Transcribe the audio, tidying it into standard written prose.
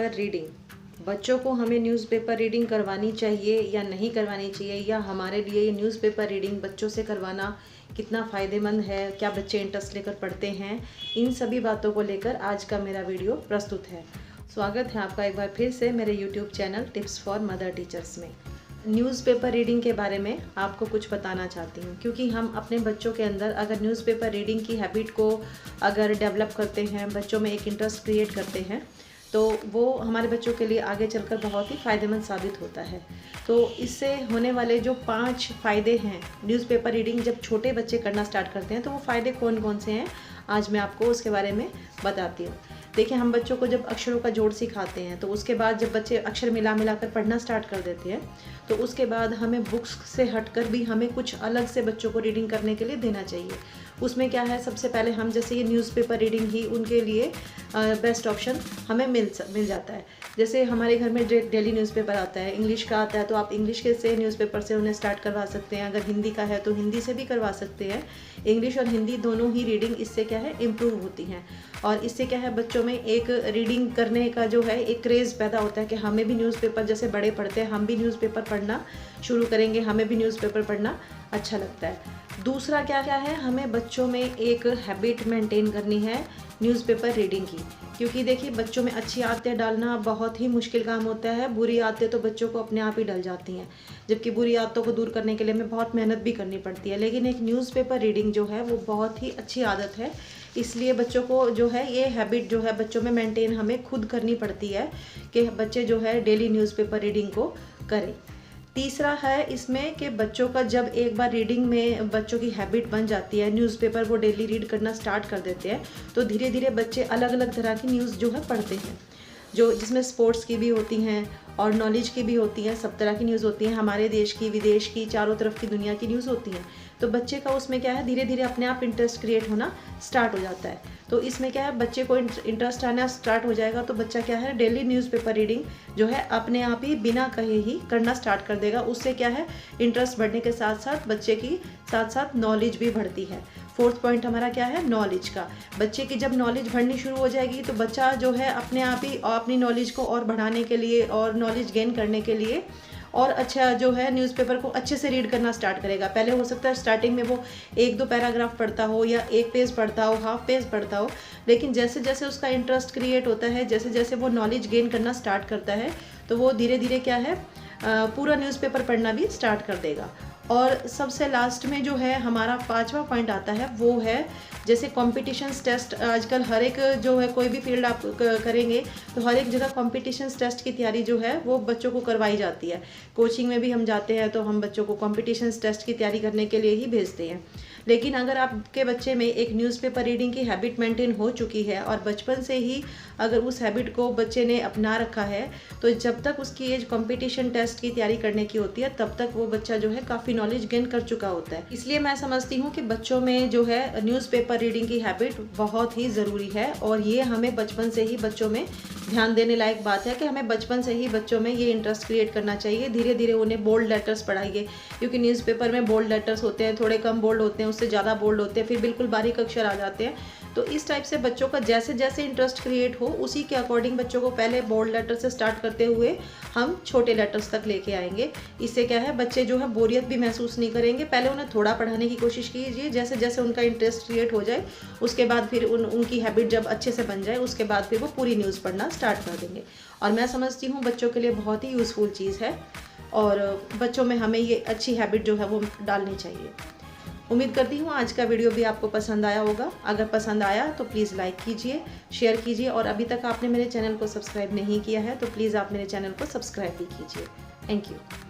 Newspaper reading, बच्चों को हमें न्यूज़पेपर रीडिंग करवानी चाहिए या नहीं करवानी चाहिए, या हमारे लिए ये न्यूज़पेपर रीडिंग बच्चों से करवाना कितना फ़ायदेमंद है, क्या बच्चे इंटरेस्ट लेकर पढ़ते हैं, इन सभी बातों को लेकर आज का मेरा वीडियो प्रस्तुत है। स्वागत है आपका एक बार फिर से मेरे YouTube channel tips for mother teachers में। न्यूज़पेपर रीडिंग के बारे में आपको कुछ बताना चाहती हूँ, क्योंकि हम अपने बच्चों के अंदर अगर न्यूज़पेपर रीडिंग की हैबिट को अगर डेवलप करते हैं, बच्चों में एक इंटरेस्ट क्रिएट करते हैं, तो वो हमारे बच्चों के लिए आगे चलकर बहुत ही फ़ायदेमंद साबित होता है। तो इससे होने वाले जो 5 फ़ायदे हैं, न्यूज़पेपर रीडिंग जब छोटे बच्चे करना स्टार्ट करते हैं तो वो फ़ायदे कौन कौन से हैं, आज मैं आपको उसके बारे में बताती हूँ। देखिए, हम बच्चों को जब अक्षरों का जोड़ सिखाते हैं तो उसके बाद जब बच्चे अक्षर मिला मिला कर पढ़ना स्टार्ट कर देते हैं, तो उसके बाद हमें बुक्स से हटकर भी हमें कुछ अलग से बच्चों को रीडिंग करने के लिए देना चाहिए। उसमें क्या है, सबसे पहले हम जैसे ये न्यूज़पेपर रीडिंग ही उनके लिए बेस्ट ऑप्शन हमें मिल जाता है। जैसे हमारे घर में डेली न्यूज़पेपर आता है, इंग्लिश का आता है, तो आप इंग्लिश के से न्यूज़पेपर से उन्हें स्टार्ट करवा सकते हैं। अगर हिंदी का है तो हिंदी से भी करवा सकते हैं। इंग्लिश और हिंदी दोनों ही रीडिंग इससे क्या है, इम्प्रूव होती हैं। और इससे क्या है, बच्चों में एक रीडिंग करने का जो है एक क्रेज़ पैदा होता है कि हमें भी न्यूज़पेपर जैसे बड़े पढ़ते हैं, हम भी न्यूज़पेपर पढ़ना शुरू करेंगे, हमें भी न्यूज़पेपर पढ़ना अच्छा लगता है। दूसरा क्या क्या है, हमें बच्चों में एक हैबिट मेंटेन करनी है न्यूज़पेपर रीडिंग की, क्योंकि देखिए बच्चों में अच्छी आदतें डालना बहुत ही मुश्किल काम होता है। बुरी आदतें तो बच्चों को अपने आप ही डल जाती हैं, जबकि बुरी आदतों को दूर करने के लिए हमें बहुत मेहनत भी करनी पड़ती है। लेकिन एक न्यूज़पेपर रीडिंग जो है वो बहुत ही अच्छी आदत है, इसलिए बच्चों को जो है ये हैबिट जो है बच्चों में मेंटेन हमें खुद करनी पड़ती है कि बच्चे जो है डेली न्यूज़पेपर रीडिंग को करें। तीसरा है इसमें कि बच्चों का जब एक बार रीडिंग में बच्चों की हैबिट बन जाती है, न्यूज़पेपर वो डेली रीड करना स्टार्ट कर देते हैं, तो धीरे धीरे बच्चे अलग अलग तरह की न्यूज़ जो है पढ़ते हैं, जो जिसमें स्पोर्ट्स की भी होती हैं और नॉलेज की भी होती हैं। सब तरह की न्यूज़ होती हैं, हमारे देश की, विदेश की, चारों तरफ की दुनिया की न्यूज़ होती हैं। तो बच्चे का उसमें क्या है, धीरे धीरे अपने आप इंटरेस्ट क्रिएट होना स्टार्ट हो जाता है। तो इसमें क्या है, बच्चे को इंटरेस्ट आना स्टार्ट हो जाएगा तो बच्चा क्या है, डेली न्यूज़पेपर रीडिंग जो है अपने आप ही बिना कहे ही करना स्टार्ट कर देगा। उससे क्या है, इंटरेस्ट बढ़ने के साथ साथ बच्चे की साथ साथ नॉलेज भी बढ़ती है। फोर्थ पॉइंट हमारा क्या है, नॉलेज का। बच्चे की जब नॉलेज बढ़नी शुरू हो जाएगी तो बच्चा जो है अपने आप ही अपनी नॉलेज को और बढ़ाने के लिए और नॉलेज गेन करने के लिए और अच्छा जो है न्यूज़पेपर को अच्छे से रीड करना स्टार्ट करेगा। पहले हो सकता है स्टार्टिंग में वो 1-2 पैराग्राफ पढ़ता हो या 1 पेज पढ़ता हो, हाफ पेज पढ़ता हो, लेकिन जैसे जैसे उसका इंटरेस्ट क्रिएट होता है, जैसे जैसे वो नॉलेज गेन करना स्टार्ट करता है, तो वो धीरे धीरे क्या है, पूरा न्यूज़पेपर पढ़ना भी स्टार्ट कर देगा। और सबसे लास्ट में जो है हमारा 5वां पॉइंट आता है, वो है जैसे कॉम्पिटिशन्स टेस्ट। आजकल हर एक जो है, कोई भी फील्ड आप करेंगे तो हर एक जगह कॉम्पिटिशन्स टेस्ट की तैयारी जो है वो बच्चों को करवाई जाती है। कोचिंग में भी हम जाते हैं तो हम बच्चों को कॉम्पिटिशन्स टेस्ट की तैयारी करने के लिए ही भेजते हैं। लेकिन अगर आपके बच्चे में एक न्यूज़पेपर रीडिंग की हैबिट मेंटेन हो चुकी है और बचपन से ही अगर उस हैबिट को बच्चे ने अपना रखा है, तो जब तक उसकी एज कंपटीशन टेस्ट की तैयारी करने की होती है तब तक वो बच्चा जो है काफ़ी नॉलेज गेन कर चुका होता है। इसलिए मैं समझती हूँ कि बच्चों में जो है न्यूज़पेपर रीडिंग की हैबिट बहुत ही ज़रूरी है, और ये हमें बचपन से ही बच्चों में ध्यान देने लायक बात है कि हमें बचपन से ही बच्चों में ये इंटरेस्ट क्रिएट करना चाहिए। धीरे धीरे उन्हें बोल्ड लेटर्स पढ़ाइए, क्योंकि न्यूज़पेपर में बोल्ड लेटर्स होते हैं, थोड़े कम बोल्ड होते हैं, उससे ज़्यादा बोल्ड होते हैं, फिर बिल्कुल बारीक अक्षर आ जाते हैं। तो इस टाइप से बच्चों का जैसे जैसे इंटरेस्ट क्रिएट हो उसी के अकॉर्डिंग बच्चों को पहले बोल्ड लेटर से स्टार्ट करते हुए हम छोटे लेटर्स तक लेके आएंगे। इससे क्या है, बच्चे जो है बोरियत भी महसूस नहीं करेंगे। पहले उन्हें थोड़ा पढ़ाने की कोशिश कीजिए, जैसे जैसे उनका इंटरेस्ट क्रिएट हो जाए उसके बाद फिर उनकी हैबिट जब अच्छे से बन जाए उसके बाद फिर वो पूरी न्यूज़ पढ़ना स्टार्ट कर देंगे। और मैं समझती हूँ बच्चों के लिए बहुत ही यूज़फुल चीज़ है, और बच्चों में हमें ये अच्छी हैबिट जो है वो डालनी चाहिए। उम्मीद करती हूँ आज का वीडियो भी आपको पसंद आया होगा। अगर पसंद आया तो प्लीज़ लाइक कीजिए, शेयर कीजिए, और अभी तक आपने मेरे चैनल को सब्सक्राइब नहीं किया है तो प्लीज़ आप मेरे चैनल को सब्सक्राइब भी कीजिए। Thank you.